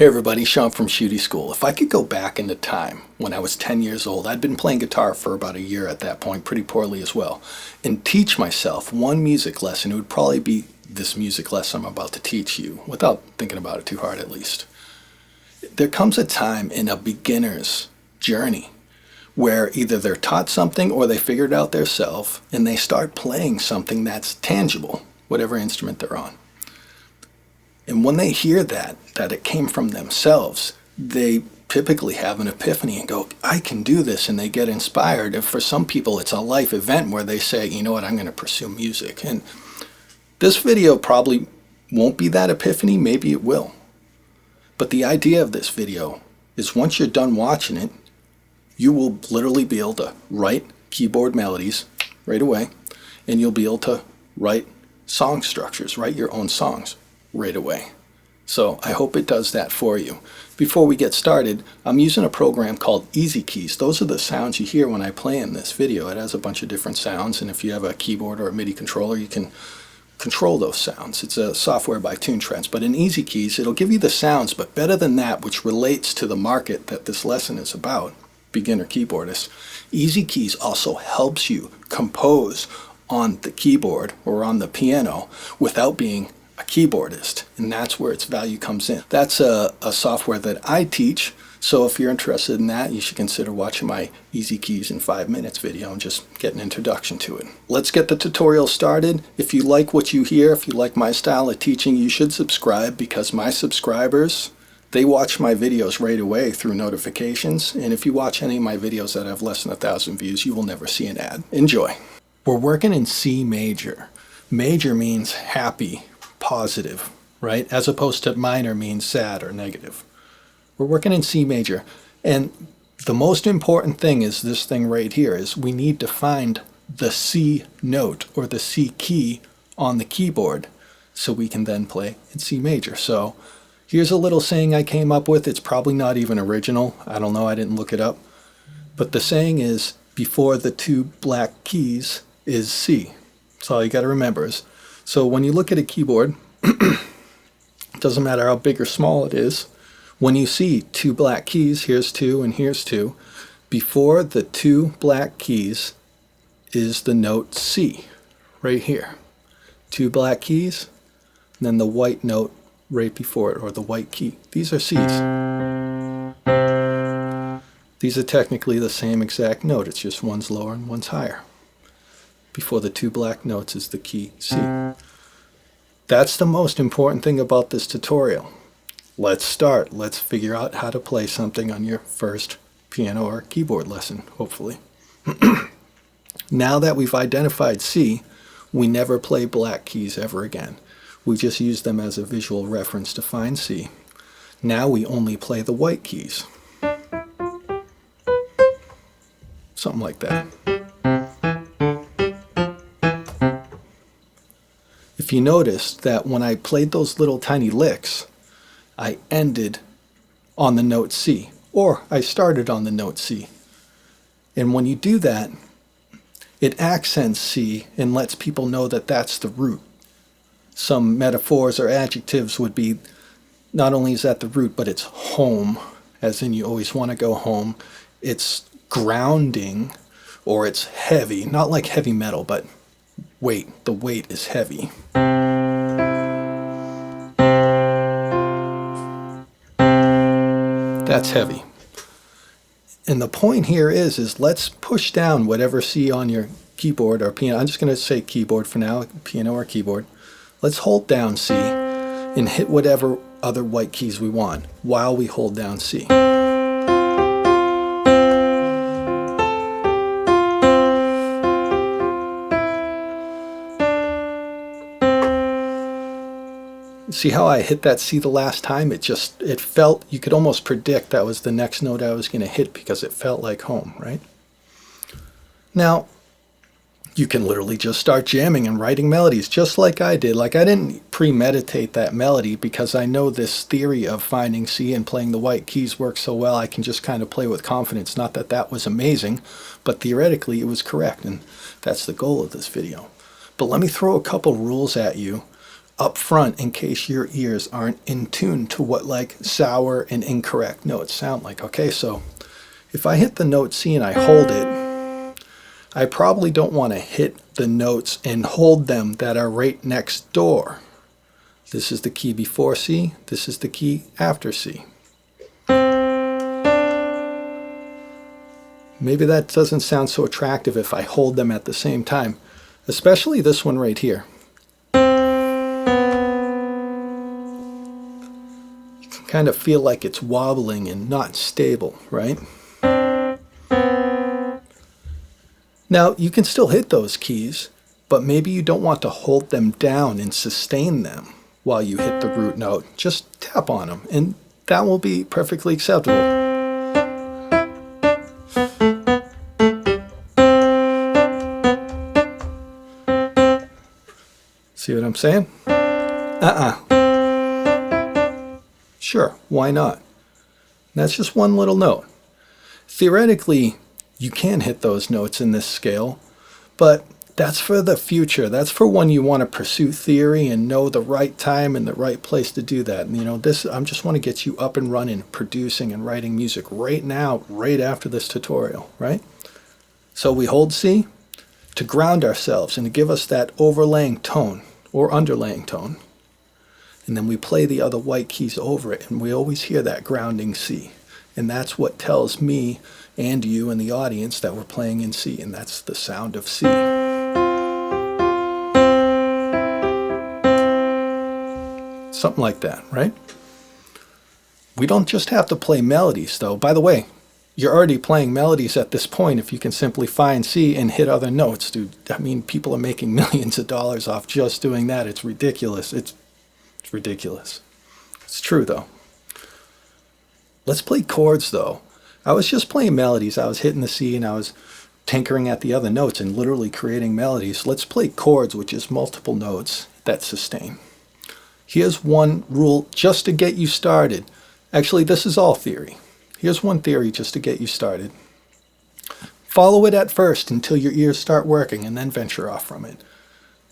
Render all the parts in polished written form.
Hey everybody, Sean from Shootie School. If I could go back into time when I was 10 years old, I'd been playing guitar for about a year at that point, pretty poorly as well, and teach myself one music lesson, it would probably be this music lesson I'm about to teach you, without thinking about it too hard at least. There comes a time in a beginner's journey where either they're taught something or they figure it out themselves and they start playing something that's tangible, whatever instrument they're on. And when they hear that it came from themselves, they typically have an epiphany and go, I can do this, and they get inspired. And for some people, it's a life event where they say, you know what, I'm going to pursue music. And this video probably won't be that epiphany, maybe it will. But the idea of this video is once you're done watching it, you will literally be able to write keyboard melodies right away, and you'll be able to write song structures, write your own songs right away. So I hope it does that for you. Before we get started, I'm using a program called EZkeys. Those are the sounds you hear when I play in this video. It has a bunch of different sounds, and if you have a keyboard or a MIDI controller, you can control those sounds. It's a software by Toontrack. But in EZkeys, it'll give you the sounds, but better than that, which relates to the market that this lesson is about, beginner keyboardists. EZkeys also helps you compose on the keyboard or on the piano without being a keyboardist, and that's where its value comes in. That's a software that I teach, so if you're interested in that, you should consider watching my EZkeys in 5 minutes video and just get an introduction to it. Let's get the tutorial started. If you like what you hear, if you like my style of teaching, you should subscribe, because my subscribers, they watch my videos right away through notifications, and if you watch any of my videos that have less than 1,000 views, you will never see an ad. Enjoy. We're working in C major. Major means happy, positive, right? As opposed to minor means sad or negative. We're working in C major, and the most important thing is this thing right here, is we need to find the C note or the C key on the keyboard so we can then play in C major. So here's a little saying I came up with. It's probably not even original. I don't know, I didn't look it up. But the saying is, before the two black keys is C. That's all you got to remember. So when you look at a keyboard, it doesn't matter how big or small it is, when you see two black keys, here's two and here's two, before the two black keys is the note C, right here. Two black keys, and then the white note right before it, or the white key. These are C's. These are technically the same exact note, it's just one's lower and one's higher. Before the two black notes is the key C. That's the most important thing about this tutorial. Let's start. Let's figure out how to play something on your first piano or keyboard lesson, hopefully. Now that we've identified C, we never play black keys ever again. We just use them as a visual reference to find C. Now we only play the white keys. Something like that. If you noticed that when I played those little tiny licks, I ended on the note C, or I started on the note C. And when you do that, it accents C and lets people know that that's the root. Some metaphors or adjectives would be, not only is that the root, but it's home, as in you always want to go home. It's grounding, or it's heavy, not like heavy metal, but weight. The weight is heavy. That's heavy. And the point here is let's push down whatever C on your keyboard or piano. I'm just going to say keyboard for now, piano or keyboard. Let's hold down C and hit whatever other white keys we want while we hold down C. See how I hit that C the last time? It felt, you could almost predict that was the next note I was going to hit because it felt like home, right? Now, you can literally just start jamming and writing melodies just like I did. Like, I didn't premeditate that melody because I know this theory of finding C and playing the white keys works so well, I can just kind of play with confidence. Not that that was amazing, but theoretically it was correct, and that's the goal of this video. But let me throw a couple rules at you up front in case your ears aren't in tune to what like sour and incorrect notes sound like. Okay, so if I hit the note C and I hold it, I probably don't want to hit the notes and hold them that are right next door. This is the key before C, this is the key after C. Maybe that doesn't sound so attractive if I hold them at the same time, especially this one right here. You can kind of feel like it's wobbling and not stable, right? Now, you can still hit those keys, but maybe you don't want to hold them down and sustain them while you hit the root note. Just tap on them, and that will be perfectly acceptable. See what I'm saying? Sure, why not? That's just one little note. Theoretically, you can hit those notes in this scale, but that's for the future. That's for when you want to pursue theory and know the right time and the right place to do that. And, you know, I just want to get you up and running, producing and writing music right now, right after this tutorial, right? So we hold C to ground ourselves and to give us that overlaying tone or underlaying tone. And then we play the other white keys over it, and we always hear that grounding C. And that's what tells me and you and the audience that we're playing in C, and that's the sound of C. Something like that, right? We don't just have to play melodies, though. By the way, you're already playing melodies at this point if you can simply find C and hit other notes, dude. I mean, people are making millions of dollars off just doing that. It's ridiculous. It's ridiculous. It's true, though. Let's play chords, though. I was just playing melodies. I was hitting the C and I was tinkering at the other notes and literally creating melodies. Let's play chords, which is multiple notes that sustain. Here's one rule just to get you started. Actually, this is all theory. Here's one theory just to get you started. Follow it at first until your ears start working and then venture off from it.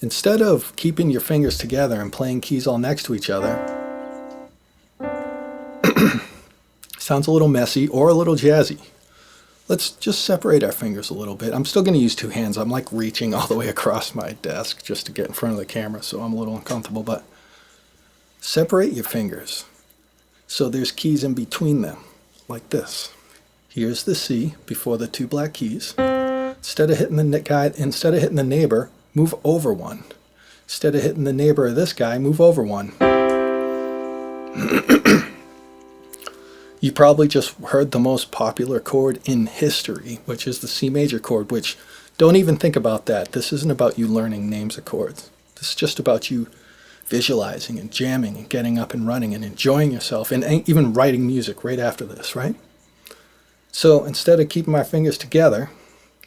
Instead of keeping your fingers together and playing keys all next to each other, sounds a little messy or a little jazzy. Let's just separate our fingers a little bit. I'm still going to use two hands. I'm like reaching all the way across my desk just to get in front of the camera, so I'm a little uncomfortable, but separate your fingers so there's keys in between them. Like this. Here's the C before the two black keys. Instead of hitting the neighbor, move over one. Instead of hitting the neighbor of this guy, move over one. You probably just heard the most popular chord in history, which is the C major chord, which don't even think about that. This isn't about you learning names of chords. This is just about you visualizing and jamming and getting up and running and enjoying yourself and even writing music right after this, right? So instead of keeping my fingers together,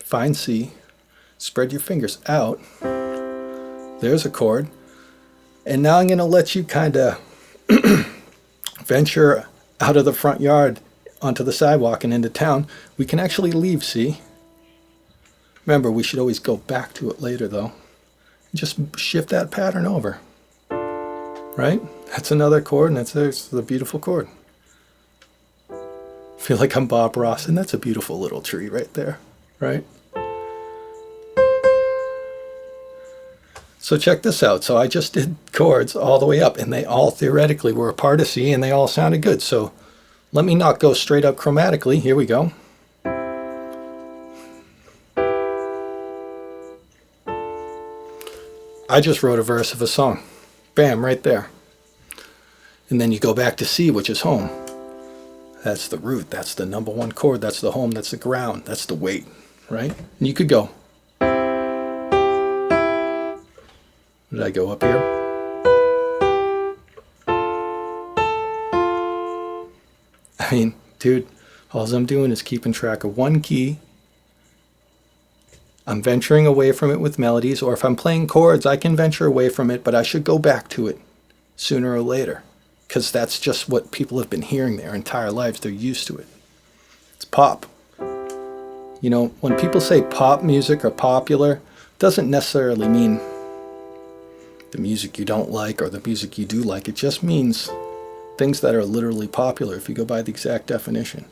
find C, spread your fingers out. There's a chord. And now I'm going to let you kind of venture out of the front yard onto the sidewalk and into town. We can actually leave C. Remember, we should always go back to it later, though. Just shift that pattern over. Right? That's another chord, and it's a beautiful chord. I feel like I'm Bob Ross, and that's a beautiful little tree right there, right? So check this out. So I just did chords all the way up, and they all theoretically were a part of C, and they all sounded good. So let me not go straight up chromatically. Here we go. I just wrote a verse of a song. Bam, right there. And then you go back to C, which is home. That's the root. That's the number one chord. That's the home. That's the ground. That's the weight, right? And you could go. Did I go up here? I mean, dude, all I'm doing is keeping track of one key. I'm venturing away from it with melodies, or if I'm playing chords, I can venture away from it, but I should go back to it sooner or later, because that's just what people have been hearing their entire lives. They're used to it. It's pop. You know, when people say pop music or popular, it doesn't necessarily mean the music you don't like or the music you do like. It just means things that are literally popular if you go by the exact definition.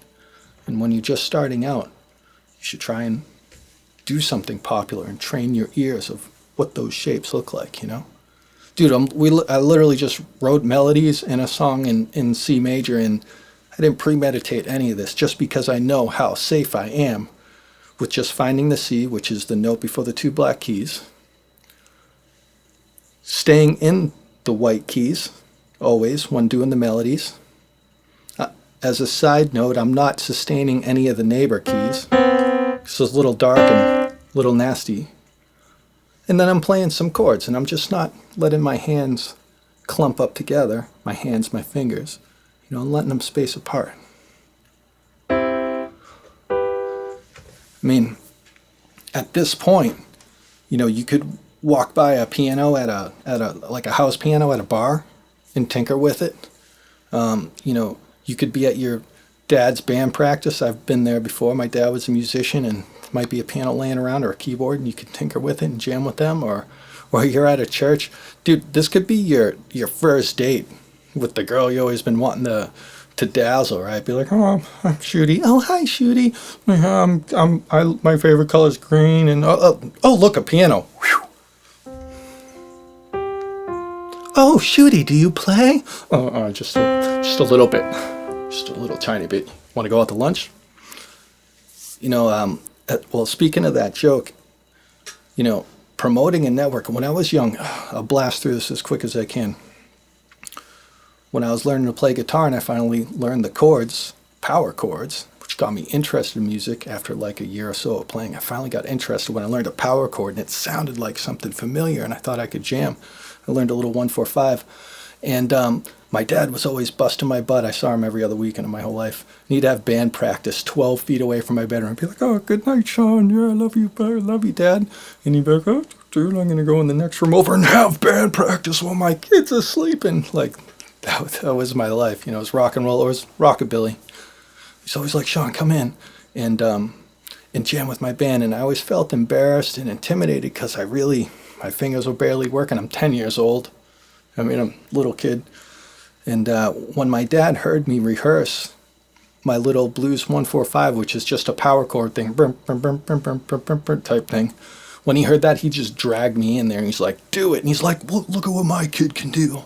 And when you're just starting out, you should try and do something popular and train your ears of what those shapes look like, you know? Dude, I literally just wrote melodies and a song in C major, and I didn't premeditate any of this just because I know how safe I am with just finding the C, which is the note before the two black keys, staying in the white keys always when doing the melodies. As a side note, I'm not sustaining any of the neighbor keys. It's a little dark and a little nasty. And then I'm playing some chords, and I'm just not letting my hands clump up together, my hands, my fingers, you know, and letting them space apart. I mean, at this point, you know, you could walk by a piano like a house piano at a bar and tinker with it. You know, you could be at your dad's band practice. I've been there before. My dad was a musician, and might be a piano laying around or a keyboard, and you could tinker with it and jam with them, or you're at a church. Dude, this could be your first date with the girl you always been wanting to dazzle, right? Be like, oh, I'm Shootie. Oh, hi, Shootie. My favorite color is green, and oh, look, a piano. Whew. Oh, Shootie, do you play? Just a little bit, just a little tiny bit. Want to go out to lunch? You know, well, speaking of that joke, you know, promoting a network. When I was young, I'll blast through this as quick as I can. When I was learning to play guitar and I finally learned the chords, power chords, which got me interested in music after like a year or so of playing, I finally got interested when I learned a power chord, and it sounded like something familiar, and I thought I could jam. I learned a little 1-4-5, and my dad was always busting my butt. I saw him every other weekend of my whole life. And he'd have band practice 12 feet away from my bedroom. He'd be like, oh, good night, Sean. Yeah, I love you, Dad. And he'd be like, oh, dude, I'm going to go in the next room over and have band practice while my kids are sleeping. Like, that was my life. You know, it was rock and roll. It was rockabilly. He's always like, Sean, come in and jam with my band. And I always felt embarrassed and intimidated because my fingers were barely working. I'm 10 years old. I mean, I'm a little kid. And when my dad heard me rehearse my little blues 1-4-5, which is just a power chord thing, type thing, when he heard that, he just dragged me in there, and he's like, do it. And he's like, well, look at what my kid can do,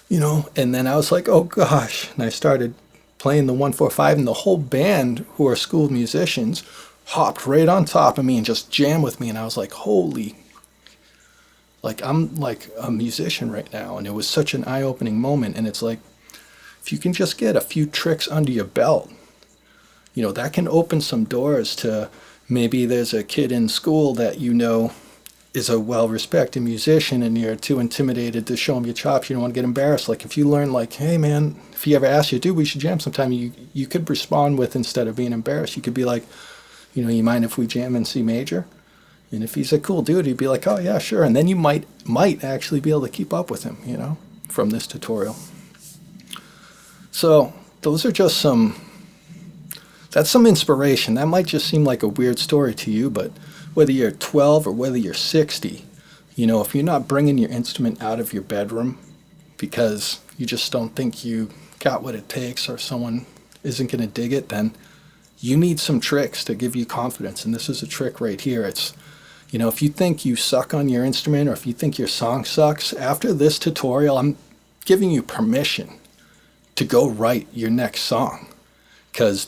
you know? And then I was like, oh, gosh. And I started playing the 1-4-5, and the whole band, who are school musicians, hopped right on top of me and just jammed with me. And I was like, holy, like, I'm like a musician right now. And it was such an eye-opening moment. And it's like, if you can just get a few tricks under your belt, you know, that can open some doors to maybe there's a kid in school that you know is a well-respected musician, and you're too intimidated to show him your chops. You don't want to get embarrassed. Like, if you learn, like, hey, man, if he ever asks you, dude, we should jam sometime, you could respond with, instead of being embarrassed, you could be like, you know, you mind if we jam in C major? And if he's a cool dude, he'd be like, oh, yeah, sure. And then you might actually be able to keep up with him, you know, from this tutorial. So those are just that's some inspiration. That might just seem like a weird story to you, but whether you're 12 or whether you're 60, you know, if you're not bringing your instrument out of your bedroom because you just don't think you got what it takes, or someone isn't going to dig it, then you need some tricks to give you confidence. And this is a trick right here. It's, you know, if you think you suck on your instrument, or if you think your song sucks, after this tutorial, I'm giving you permission to go write your next song, because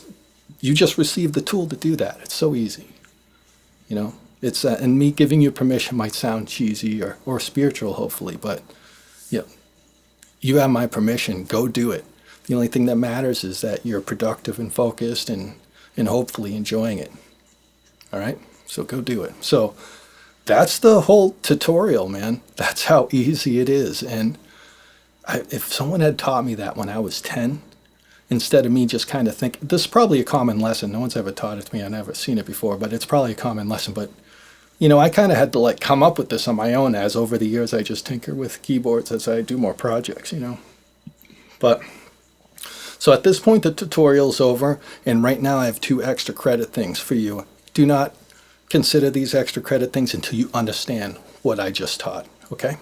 you just received the tool to do that. It's so easy. You know, it's and me giving you permission might sound cheesy or spiritual, hopefully, but you know, you have my permission. Go do it. The only thing that matters is that you're productive and focused and hopefully enjoying it. All right? So go do it. So that's the whole tutorial, man. That's how easy it is. And if someone had taught me that when I was 10, instead of me just kind of thinking, this is probably a common lesson. No one's ever taught it to me. I've never seen it before, but it's probably a common lesson. But, you know, I kind of had to like come up with this on my own, as over the years I just tinker with keyboards as I do more projects, you know. But so at this point, the tutorial's over. And right now I have 2 extra credit things for you. Do not consider these extra credit things until you understand what I just taught. Okay?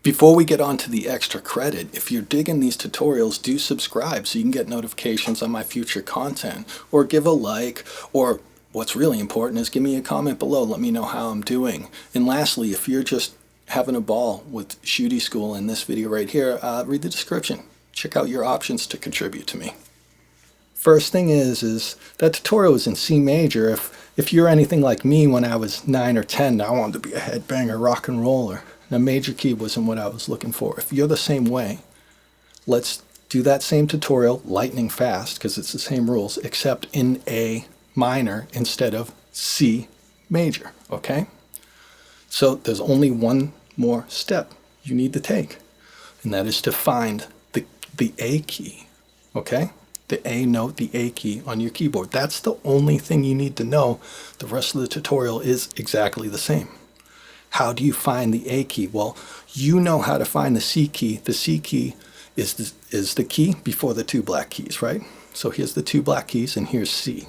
Before we get on to the extra credit, if you're digging these tutorials, do subscribe so you can get notifications on my future content, or give a like, or what's really important is give me a comment below. Let me know how I'm doing. And lastly, if you're just having a ball with Shootie School in this video right here, read the description. Check out your options to contribute to me. First thing is that tutorial is in C major. If you're anything like me, when I was 9 or 10, I wanted to be a headbanger, rock and roller. A major key wasn't what I was looking for. If you're the same way, let's do that same tutorial lightning fast, because it's the same rules, except in A minor instead of C major, okay? So there's only one more step you need to take, and that is to find the A key, okay? The A note, the A key on your keyboard. That's the only thing you need to know. The rest of the tutorial is exactly the same. How do you find the A key? Well, you know how to find the C key. The C key is the key before the two black keys, right? So here's the two black keys, and here's C.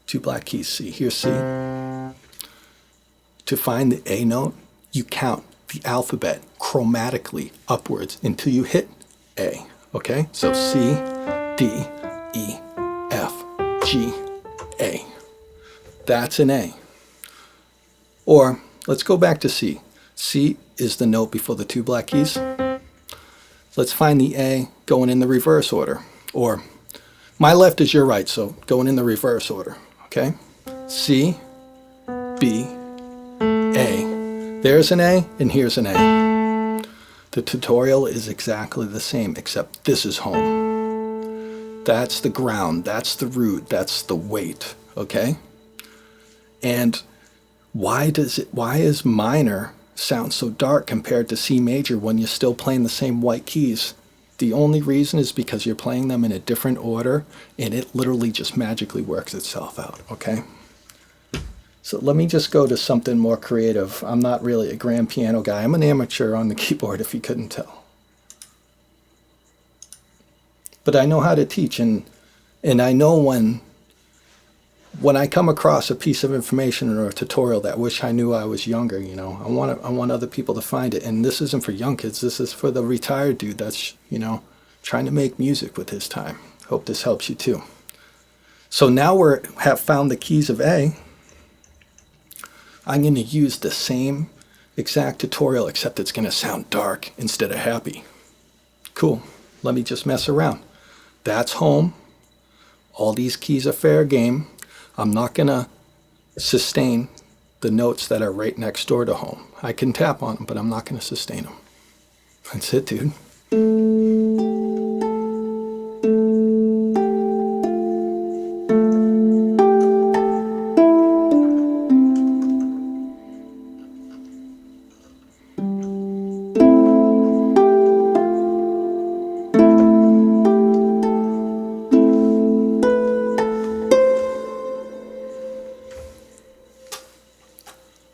Two black keys, C. Here's C. To find the A note, you count the alphabet chromatically upwards until you hit A, okay? So C, D, E, F, G, A. That's an A. Or let's go back to C. C is the note before the two black keys. Let's find the A going in the reverse order. Or my left is your right, so going in the reverse order. Okay? C, B, A. There's an A, and here's an A. The tutorial is exactly the same, except this is home. That's the ground, that's the root, that's the weight. Okay? And why is minor sound so dark compared to C major when you're still playing the same white keys? The only reason is because you're playing them in a different order, and it literally just magically works itself out, okay? So let me just go to something more creative. I'm not really a grand piano guy. I'm an amateur on the keyboard, if you couldn't tell. But I know how to teach, and I know when I come across a piece of information or a tutorial that I wish I knew I was younger, you know, I want other people to find it. And this isn't for young kids. This is for the retired dude that's, you know, trying to make music with his time. Hope this helps you too. So now we have found the keys of A. I'm going to use the same exact tutorial, except it's going to sound dark instead of happy. Cool. Let me just mess around. That's home. All these keys are fair game. I'm not going to sustain the notes that are right next door to home. I can tap on them, but I'm not going to sustain them. That's it, dude.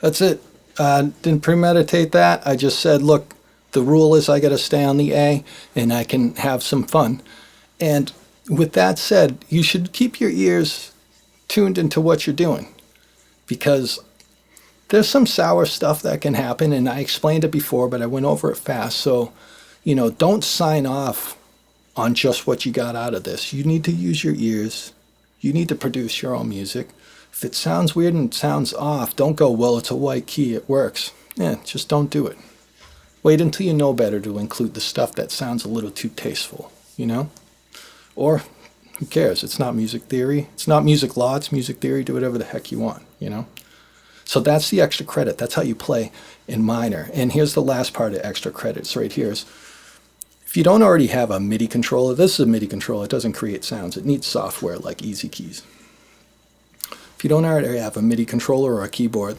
That's it. Didn't premeditate that. I just said, look, the rule is I got to stay on the A, and I can have some fun. And with that said, you should keep your ears tuned into what you're doing, because there's some sour stuff that can happen, and I explained it before, but I went over it fast. So, you know, don't sign off on just what you got out of this. You need to use your ears. You need to produce your own music. If it sounds weird and it sounds off, don't go, well, it's a white key, it works. Yeah, just don't do it. Wait until you know better to include the stuff that sounds a little too tasteful, you know? Or, who cares? It's not music theory. It's not music law, it's music theory. Do whatever the heck you want, you know? So that's the extra credit. That's how you play in minor. And here's the last part of extra credits right here is, if you don't already have a MIDI controller, this is a MIDI controller. It doesn't create sounds. It needs software like EZkeys. If you don't already have a MIDI controller or a keyboard,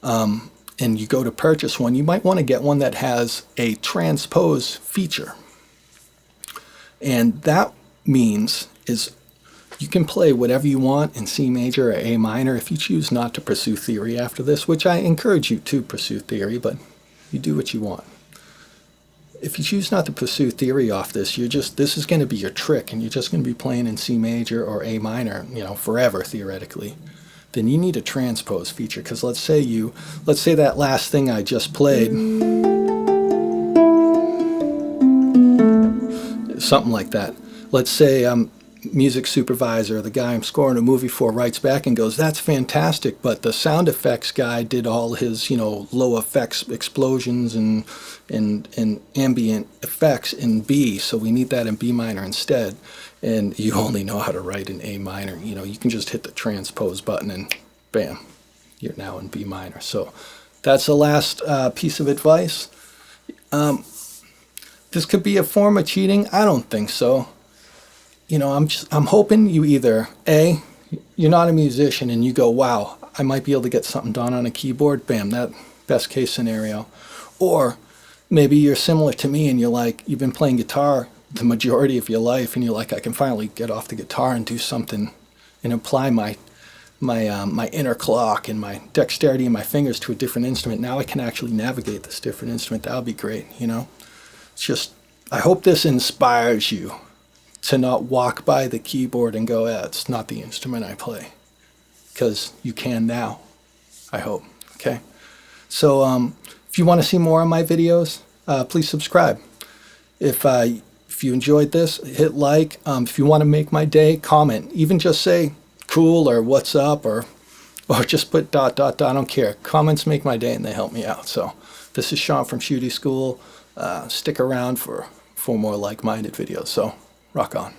and you go to purchase one, you might want to get one that has a transpose feature. And that means is you can play whatever you want in C major or A minor if you choose not to pursue theory after this, which I encourage you to pursue theory, but you do what you want. If you choose not to pursue theory off this, this is going to be your trick, and you're just going to be playing in C major or A minor, you know, forever theoretically. Then you need a transpose feature, because let's say that last thing I just played, something like that. Let's say music supervisor, the guy I'm scoring a movie for, writes back and goes, "That's fantastic, but the sound effects guy did all his, low effects, explosions and ambient effects in B, so we need that in B minor instead." And you only know how to write in A minor. You can just hit the transpose button and bam, you're now in B minor. So that's the last piece of advice. This could be a form of cheating. I don't think so. I'm hoping you either, A, you're not a musician and you go, wow, I might be able to get something done on a keyboard. Bam, that best case scenario. Or maybe you're similar to me and you're like, you've been playing guitar the majority of your life and you're like, I can finally get off the guitar and do something and apply my inner clock and my dexterity in my fingers to a different instrument. Now I can actually navigate this different instrument. That would be great, It's just, I hope this inspires you to not walk by the keyboard and go, it's not the instrument I play. Because you can now, I hope. Okay? So if you want to see more of my videos, please subscribe. If you enjoyed this, hit like. If you want to make my day, comment. Even just say cool or what's up or just put ... I don't care. Comments make my day and they help me out. So this is Sean from Shootie School. Stick around for more like-minded videos. So rock on.